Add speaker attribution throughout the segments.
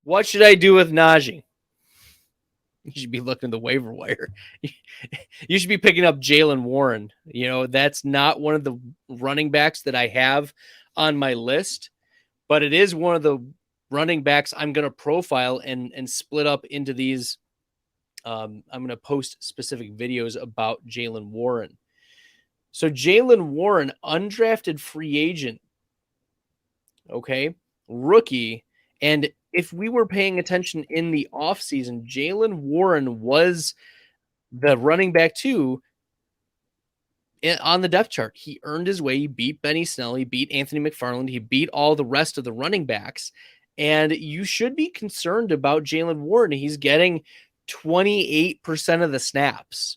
Speaker 1: What should I do with Najee? You should be looking at the waiver wire. You should be picking up Jaylen Warren. That's not one of the running backs that I have on my list, but it is one of the running backs I'm going to profile and split up into these. I'm going to post specific videos about Jaylen Warren. So Jaylen Warren, undrafted free agent, okay, rookie. And if we were paying attention in the offseason, Jaylen Warren was the running back 2 on the depth chart. He earned his way. He beat Benny Snell. He beat Anthony McFarland. He beat all the rest of the running backs. And you should be concerned about Jaylen Warren. He's getting 28% of the snaps.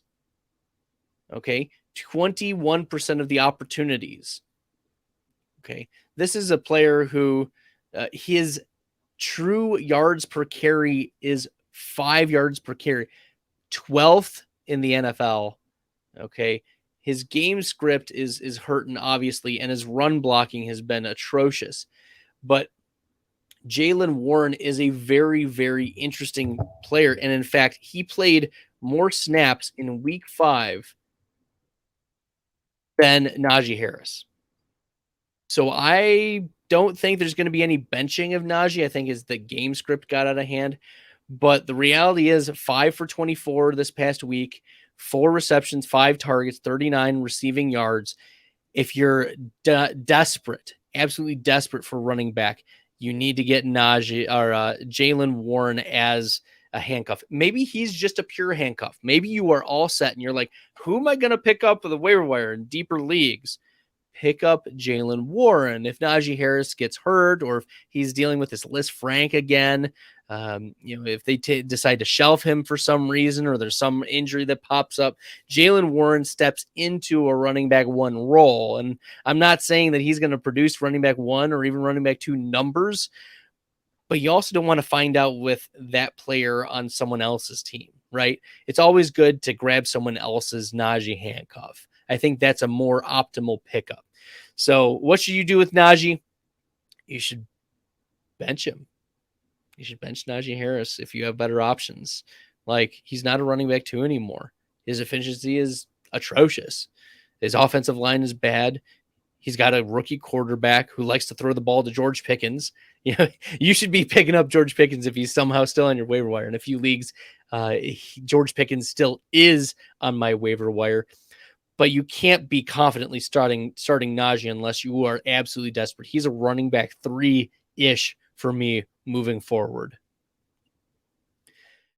Speaker 1: Okay. 21% of the opportunities. Okay. This is a player who his true yards per carry is 5 yards per carry, 12th in the NFL. Okay. His game script is hurting, obviously, and his run blocking has been atrocious. But Jaylen Warren is a very, very interesting player. And in fact, he played more snaps in week 5 than Najee Harris. So I don't think there's going to be any benching of Najee. I think as the game script got out of hand. But the reality is 5 for 24 this past week, 4 receptions, 5 targets, 39 receiving yards. If you're desperate, absolutely desperate for running back, you need to get Najee or Jaylen Warren as a handcuff. Maybe he's just a pure handcuff. Maybe you are all set and you're like, who am I going to pick up with the waiver wire in deeper leagues? Pick up Jaylen Warren. If Najee Harris gets hurt or if he's dealing with this Liz Frank again, if they decide to shelf him for some reason or there's some injury that pops up, Jaylen Warren steps into a running back 1 role. And I'm not saying that he's going to produce running back 1 or even running back 2 numbers, but you also don't want to find out with that player on someone else's team, right? It's always good to grab someone else's Najee handcuff. I think that's a more optimal pickup. So what should you do with Najee? You should bench him. You should bench Najee Harris if you have better options. Like, he's not a running back 2 anymore. His efficiency is atrocious. His offensive line is bad. He's got a rookie quarterback who likes to throw the ball to George Pickens. You should be picking up George Pickens if he's somehow still on your waiver wire. In a few leagues, George Pickens still is on my waiver wire. But you can't be confidently starting Najee unless you are absolutely desperate. He's a running back 3-ish for me moving forward.